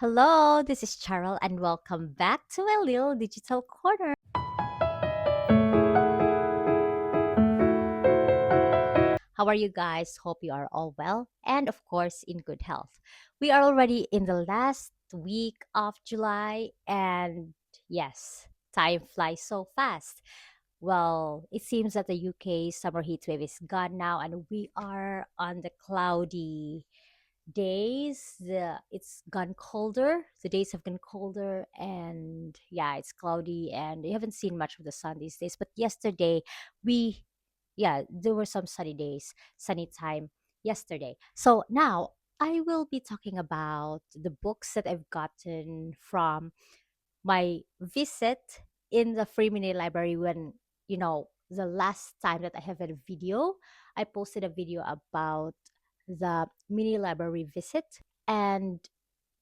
Hello, this is Charel, and welcome back to my little digital corner. How are you guys? Hope you are all well and, of course, in good health. We are already in the last week of July, and yes, time flies so fast. Well, it seems that the UK summer heat wave is gone now, and we are on the cloudy days. It's gone colder. The days have gone colder, and yeah, it's cloudy, and you haven't seen much of the sun these days. But yesterday, we yeah, there were some sunny days, sunny time yesterday. So now I will be talking about the books that I've gotten from my visit in the free mini library when the last time that I have had a video, I posted a video about the mini library visit. And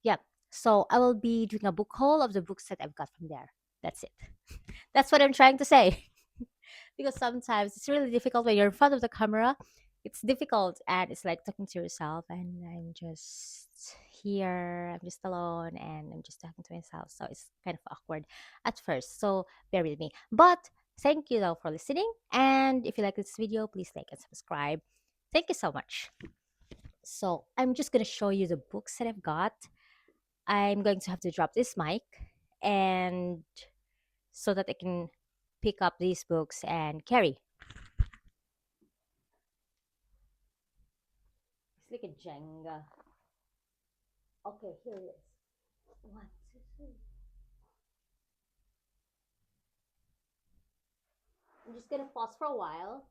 yeah, so I will be doing a book haul of the books that I've got from there. That's it. That's what I'm trying to say. Because sometimes it's really difficult when you're in front of the camera. It's difficult, and it's like talking to yourself, and I'm just here, I'm just alone, and I'm just talking to myself. So it's kind of awkward at first. So bear with me. But thank you though for listening. And if you like this video, please like and subscribe. Thank you so much. So I'm just gonna show you the books that I've got. I'm going to have to drop this mic and so that I can pick up these books and carry. It's like a Jenga. Okay, here it is. One, two, three. I'm just gonna pause for a while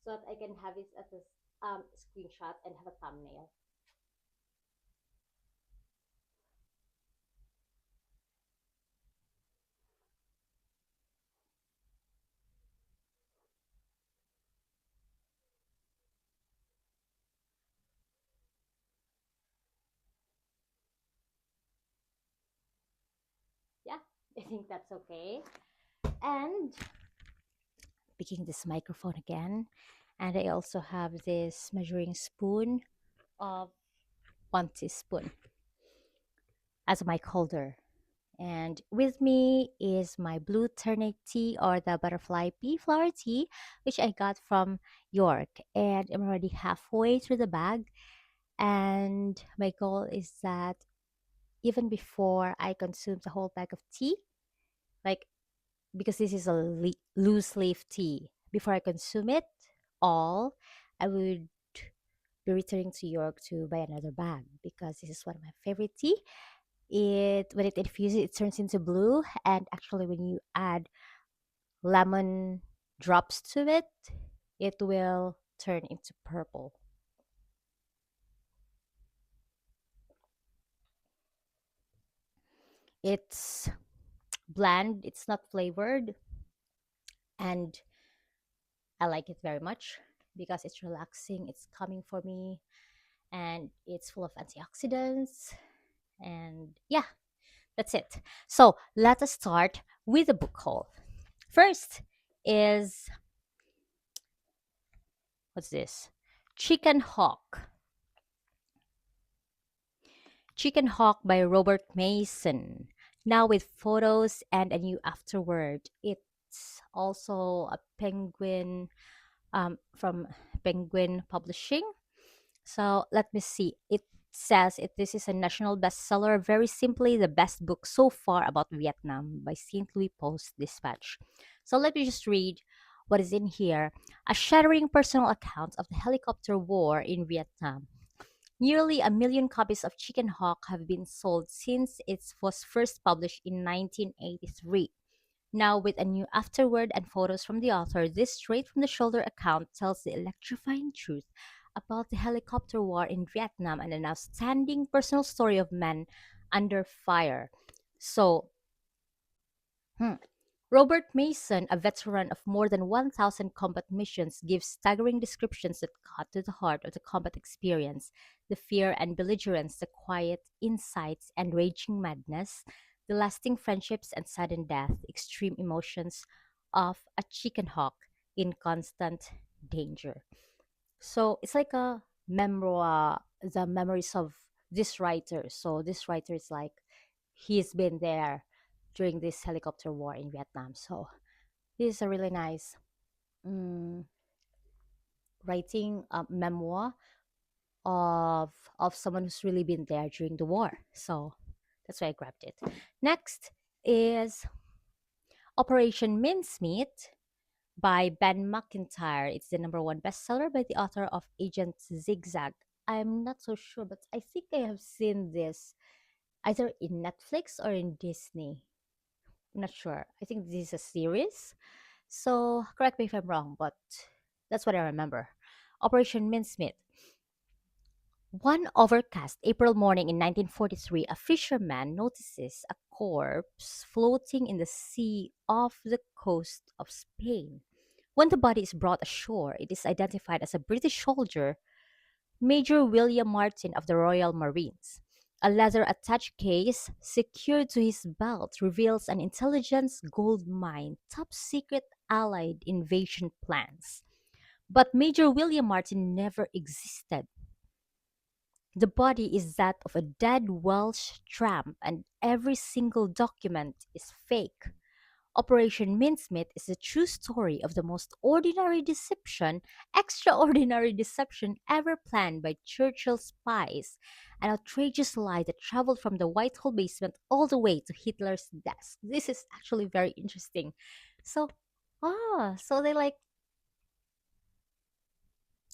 so that I can have it as a screenshot and have a thumbnail. Yeah, I think that's okay. And picking this microphone again, and I also have this measuring spoon of one teaspoon as a mic holder. And with me is my blue ternate tea or the butterfly pea flower tea, which I got from York. And I'm already halfway through the bag. And my goal is that even before I consume the whole bag of tea, like because this is a loose leaf tea, before I consume it all, I would be returning to York to buy another bag because this is one of my favorite tea. It when it infuses, it turns into blue, and actually, when you add lemon drops to it, it will turn into purple. It's bland, it's not flavored, and I like it very much because it's relaxing, it's calming for me, and it's full of antioxidants. And yeah, that's it. So let us start with the book haul. First is what's this? Chicken Hawk. Chicken Hawk by Robert Mason. Now with photos and a new afterword. It's also a Penguin from Penguin Publishing. So let me see. It says this is a national bestseller. Very simply, the best book so far about Vietnam by St. Louis Post Dispatch. So let me just read what is in here. A shattering personal account of the helicopter war in Vietnam. Nearly a million copies of Chicken Hawk have been sold since it was first published in 1983. Now, with a new afterword and photos from the author, this straight from the shoulder account tells the electrifying truth about the helicopter war in Vietnam and an outstanding personal story of men under fire. So, hmm, Robert Mason, a veteran of more than 1,000 combat missions, gives staggering descriptions that cut to the heart of the combat experience, the fear and belligerence, the quiet insights and raging madness, the lasting friendships and sudden death, extreme emotions of a chicken hawk in constant danger. So it's like a memoir, the memories of this writer. So this writer is like he's been there during this helicopter war in Vietnam. So this is a really nice mm, writing memoir of of someone who's really been there during the war. So that's why I grabbed it. Next is Operation Mincemeat by Ben McIntyre. It's the number one bestseller by the author of Agent Zigzag. I'm not so sure, but I think I have seen this either in Netflix or in Disney. I'm not sure. I think this is a series. So correct me if I'm wrong, but that's what I remember. Operation Mincemeat. One overcast April morning in 1943, a fisherman notices a corpse floating in the sea off the coast of Spain. When the body is brought ashore, it is identified as a British soldier, Major William Martin of the Royal Marines. A leather attached case secured to his belt reveals an intelligence gold mine, top secret Allied invasion plans. But Major William Martin never existed. The body is that of a dead Welsh tramp, and every single document is fake. Operation Mincemeat is a true story of the most extraordinary deception ever planned by Churchill's spies, an outrageous lie that traveled from the Whitehall basement all the way to Hitler's desk. This is actually very interesting. So, so they like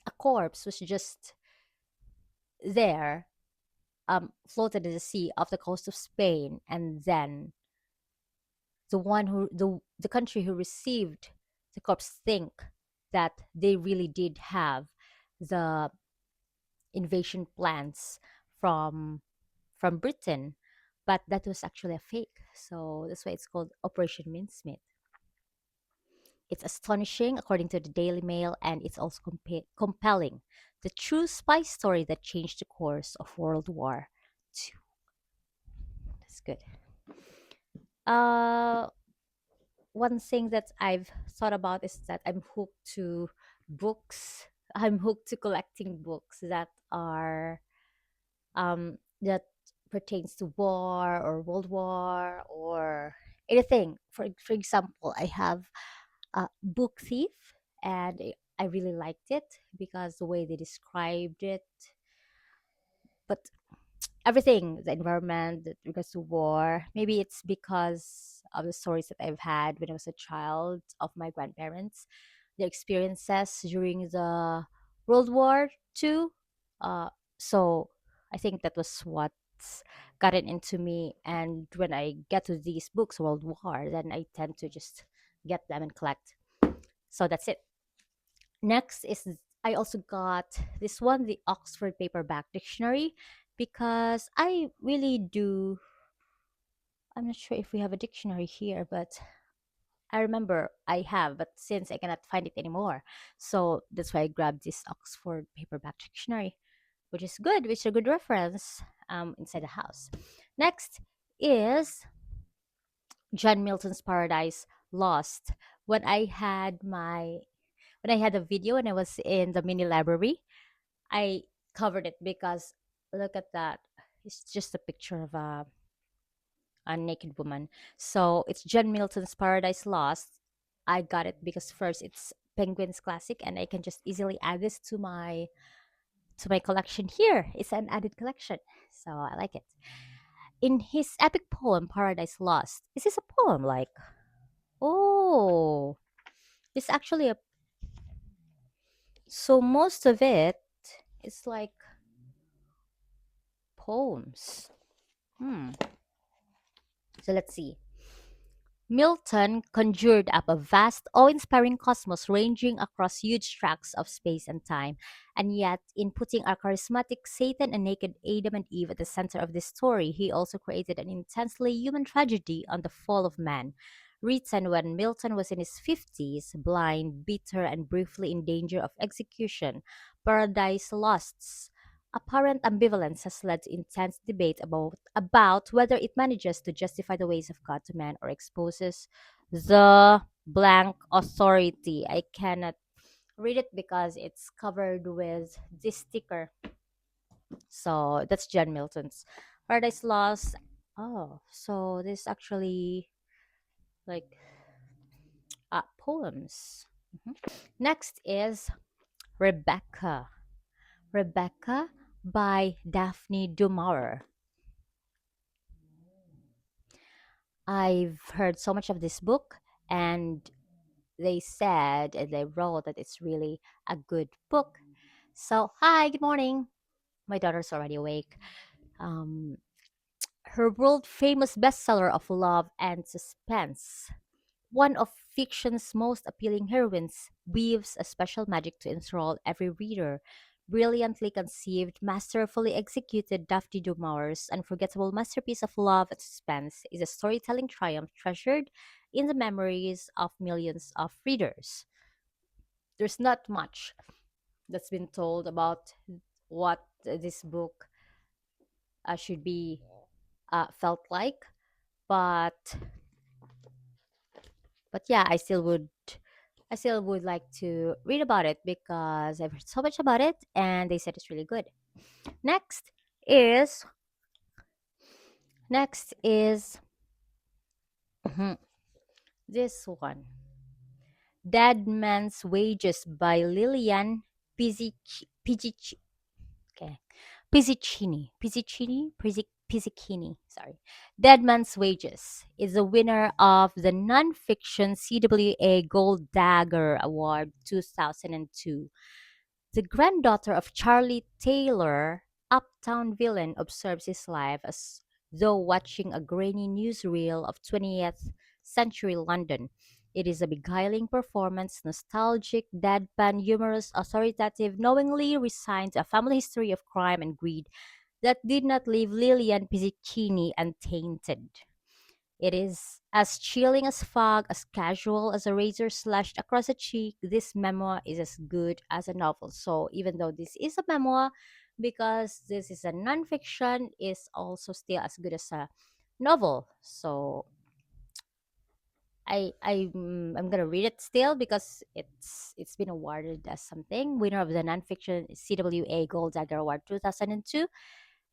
a corpse was just there, floated in the sea off the coast of Spain, and then the country who received the corpse think that they really did have the invasion plans from from Britain, but that was actually a fake. So that's why it's called Operation Mincemeat. It's astonishing, according to the Daily Mail, and it's also compelling. The true spy story that changed the course of World War II. That's good. Uh, One thing that I've thought about is that I'm hooked to books. I'm hooked to collecting books that are that pertains to war or World War or anything. For example, I have Book Thief, and I really liked it because the way they described it, but everything, the environment that regards to war. Maybe it's because of the stories that I've had when I was a child of my grandparents, their experiences during the World War II. So I think that was what's gotten into me. And when I get to these books, World War, then I tend to just get them and collect. So that's it. Next is I also got this one, the Oxford Paperback Dictionary, because I really do. I'm not sure if we have a dictionary here, but I remember I have, but since I cannot find it anymore, so that's why I grabbed this Oxford Paperback Dictionary, which is a good reference inside the house. Next is John Milton's Paradise Lost. When I had my when I had a video and I was in the mini library, I covered it because look at that. It's just a picture of a naked woman. So it's John Milton's Paradise Lost. I got it because first it's Penguin's classic and I can just easily add this to my collection here. It's an added collection. So I like it. In his epic poem Paradise Lost, is this a poem like oh it's actually a so most of it is like poems. Hmm. So let's see. Milton conjured up a vast, awe-inspiring cosmos ranging across huge tracts of space and time, and yet, in putting a charismatic Satan and naked Adam and Eve at the center of this story, he also created an intensely human tragedy on the fall of man. Written when Milton was in his 50s, blind, bitter, and briefly in danger of execution, Paradise Lost's apparent ambivalence has led to intense debate about whether it manages to justify the ways of God to man or exposes the blank authority. I cannot read it because it's covered with this sticker. So that's John Milton's Paradise Lost. Oh, so this actually like poems. Next is Rebecca. Rebecca by Daphne du Maurier. I've heard so much of this book, and they said and they wrote that it's really a good book. So, hi, good morning. My daughter's already awake. Um, Her world famous bestseller of love and suspense. One of fiction's most appealing heroines weaves a special magic to enthrall every reader. Brilliantly conceived, masterfully executed, Daphne du Maurier's unforgettable masterpiece of love and suspense is a storytelling triumph treasured in the memories of millions of readers. There's not much that's been told about what this book should be felt like, but yeah, I still would like to read about it because I've heard so much about it and they said it's really good. Next is next is mhm, this one. Dead Man's Wages by Lillian Pizzic, okay. Pizzichini, sorry. Dead Man's Wages is the winner of the nonfiction CWA Gold Dagger Award 2002. The granddaughter of Charlie Taylor, uptown villain, observes his life as though watching a grainy newsreel of 20th century London. It is a beguiling performance, nostalgic, deadpan, humorous, authoritative, knowingly resigned to a family history of crime and greed that did not leave Lillian Pizzichini untainted. It is as chilling as fog, as casual as a razor slashed across a cheek. This memoir is as good as a novel. So even though this is a memoir, because this is a nonfiction, is also still as good as a novel. So I'm gonna read it still because it's been awarded as something winner of the nonfiction CWA Gold Dagger Award 2002,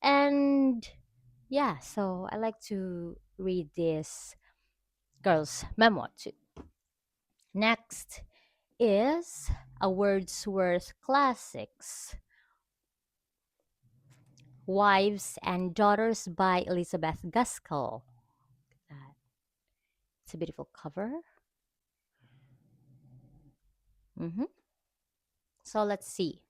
and yeah, so I like to read this girl's memoir too. Next is a Wordsworth Classics, Wives and Daughters by Elizabeth Gaskell. It's a beautiful cover. Mhm. So let's see.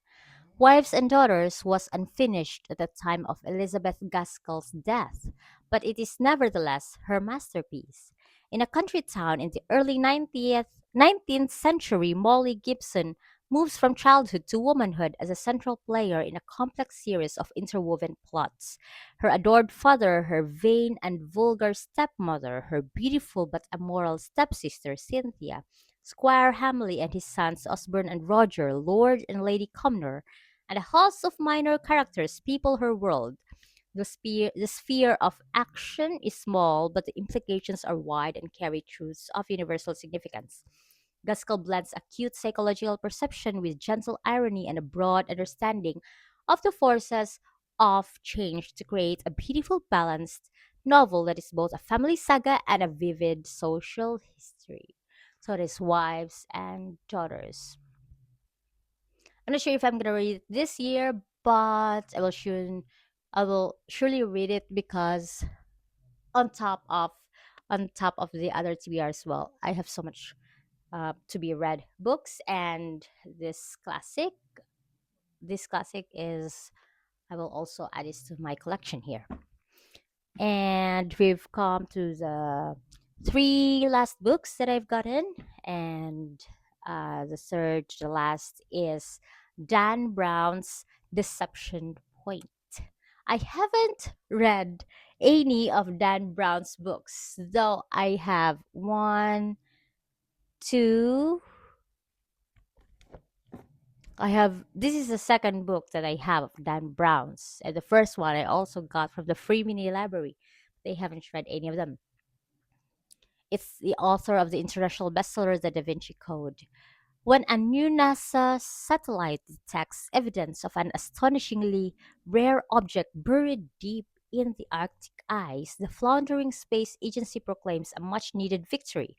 Wives and Daughters was unfinished at the time of Elizabeth Gaskell's death, but it is nevertheless her masterpiece. In a country town in the early 19th century, Molly Gibson moves from childhood to womanhood as a central player in a complex series of interwoven plots. Her adored father, her vain and vulgar stepmother, her beautiful but immoral stepsister, Cynthia, Squire Hamley and his sons Osborne and Roger, Lord and Lady Cumnor, and a host of minor characters people her world. The sphere of action is small, but the implications are wide and carry truths of universal significance. Gaskell blends acute psychological perception with gentle irony and a broad understanding of the forces of change to create a beautiful, balanced novel that is both a family saga and a vivid social history. So it is Wives and Daughters. I'm not sure if I'm gonna read it this year, but I will surely read it because on top of the other TBR as well, I have so much to be read books, and this classic is I will also add this to my collection here. And we've come to the three last books that I've gotten, and the third to the last is Dan Brown's Deception Point. I haven't read any of Dan Brown's books, though I have one, two. I have this is the second book that I have of Dan Brown's, and the first one I also got from the free mini library. They haven't read any of them. It's the author of the international bestseller The Da Vinci Code. When a new NASA satellite detects evidence of an astonishingly rare object buried deep in the Arctic ice, the floundering space agency proclaims a much needed victory.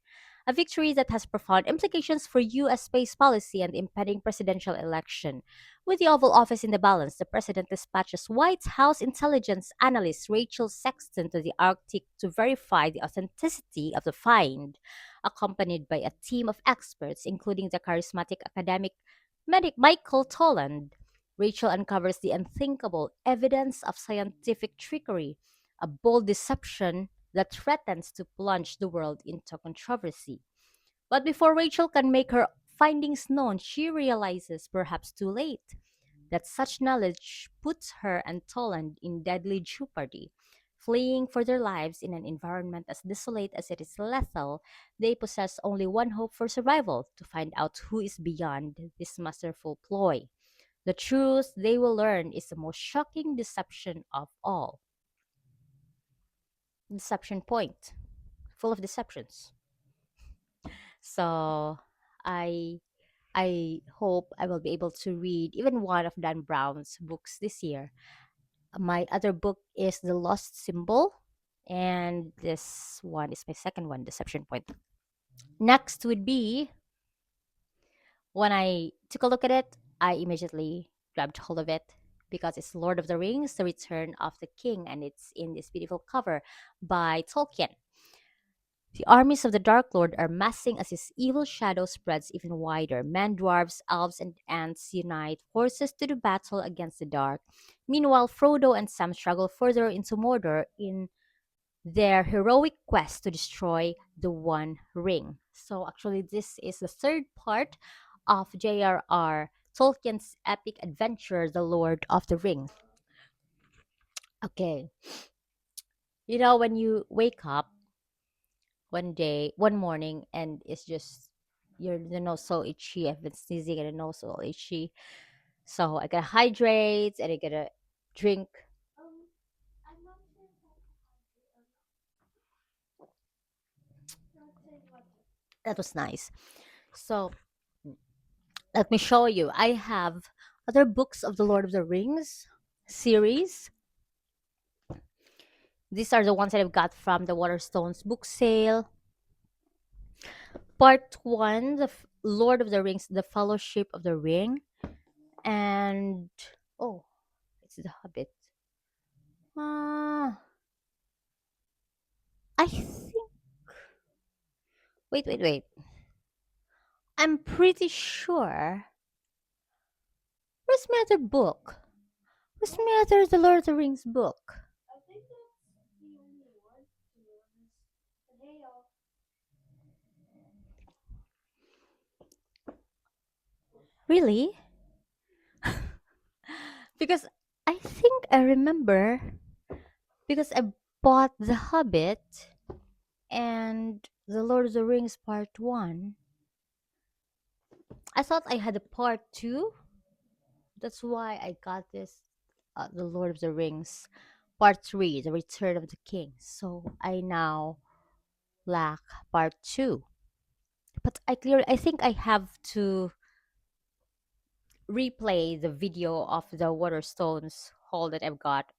A victory that has profound implications for U.S. space policy and the impending presidential election. With the Oval Office in the balance, the president dispatches White House intelligence analyst Rachel Sexton to the Arctic to verify the authenticity of the find, accompanied by a team of experts, including the charismatic academic medic Michael Toland. Rachel uncovers the unthinkable evidence of scientific trickery, a bold deception that threatens to plunge the world into controversy. But before Rachel can make her findings known, she realizes, perhaps too late, that such knowledge puts her and Toland in deadly jeopardy. Fleeing for their lives in an environment as desolate as it is lethal, they possess only one hope for survival: to find out who is beyond this masterful ploy. The truth they will learn is the most shocking deception of all. Deception Point, full of deceptions. So I I hope I will be able to read even one of Dan Brown's books this year. My other book is The Lost Symbol, and this one is my second one, Deception Point. Next would be, when I took a look at it, I immediately grabbed hold of it because it's Lord of the Rings, The Return of the King, and it's in this beautiful cover by Tolkien. The armies of the Dark Lord are massing as his evil shadow spreads even wider. Men, dwarves, elves, and ants unite forces to do battle against the dark. Meanwhile, Frodo and Sam struggle further into Mordor in their heroic quest to destroy the One Ring. So, actually, this is the third part of J.R.R. Tolkien's epic adventure, The Lord of the Rings. Okay, when you wake up one morning, and it's just the nose so itchy. I've been sneezing and the nose so itchy. So I gotta hydrate and I gotta drink. That was nice. So let me show you. I have other books of the Lord of the Rings series. These are the ones that I've got from the Waterstones book sale. Part one, Lord of the Rings, The Fellowship of the Ring, and oh, it's The Hobbit. Ah, I think. Wait. I'm pretty sure. Where's my other book? Where's my other The Lord of the Rings book? Really? Because I think I remember, because I bought The Hobbit and The Lord of the Rings Part 1. I thought I had a Part 2. That's why I got this, The Lord of the Rings Part 3, The Return of the King. So I now lack Part 2. But I think I have to replay the video of the Waterstones haul that I've got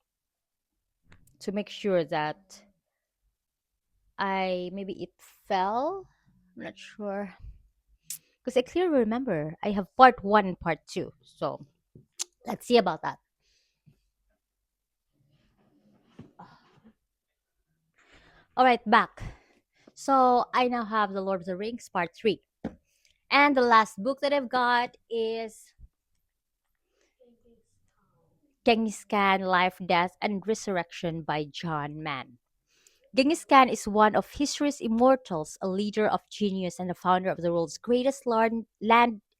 to make sure that I maybe it fell. I'm not sure, because I clearly remember I have part one and part two. So let's see about that. All right, back. So I now have the Lord of the Rings part three, and the last book that I've got is Genghis Khan: Life, Death, and Resurrection by John Mann. Genghis Khan is one of history's immortals, a leader of genius and the founder of the world's greatest land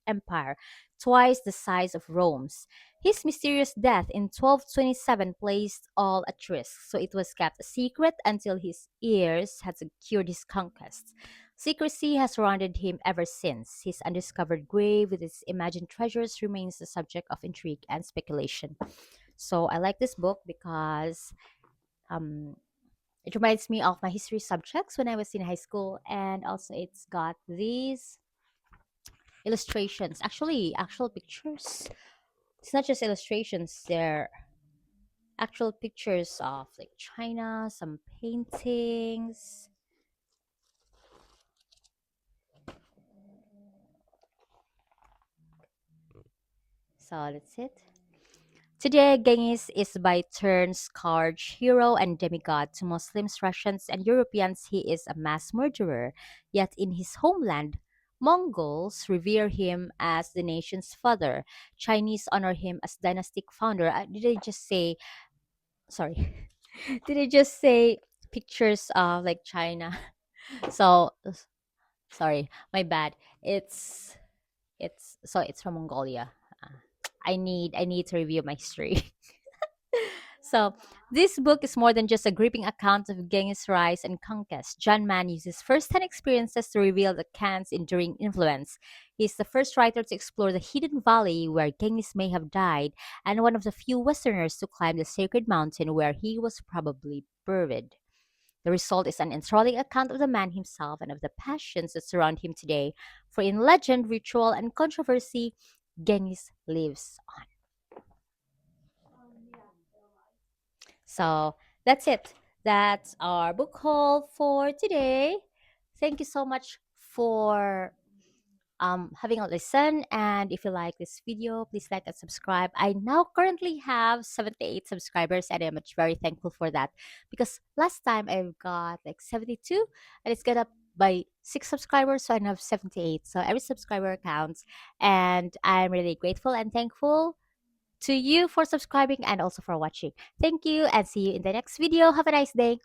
empire, twice the size of Rome's. His mysterious death in 1227 placed all at risk, so it was kept a secret until his heirs had secured his conquests. Secrecy has surrounded him ever since. His undiscovered grave with its imagined treasures remains the subject of intrigue and speculation. So I like this book because um, it reminds me of my history subjects when I was in high school, and also illustrations. Actually, actual pictures. It's not just illustrations. They're actual pictures of like China, some paintings. So that's it. Today, Genghis is by turns scourge, hero, and demigod to Muslims, Russians, and Europeans. He is a mass murderer. Yet in his homeland, Mongols revere him as the nation's father. Chinese honor him as dynastic founder. Did I just say? Sorry, did I just say pictures of like China? So sorry, my bad. It's from Mongolia. Uh, I need to review my history. So, this book is more than just a gripping account of Genghis' rise and conquest. John Mann uses first-hand experiences to reveal the Khan's enduring influence. He is the first writer to explore the hidden valley where Genghis may have died, and one of the few Westerners to climb the sacred mountain where he was probably buried. The result is an enthralling account of the man himself and of the passions that surround him today, for in legend, ritual, and controversy, Genghis lives on. So that's it. That's our book haul for today. Thank you so much for having a listen. And if you like this video, please like and subscribe. I now currently have 78 subscribers, and I'm much very thankful for that because last time I've got like 72, and it's got up by 6 subscribers, so I now have 78. So every subscriber counts, and I'm really grateful and thankful to you for subscribing and also for watching. Thank you and see you in the next video. Have a nice day.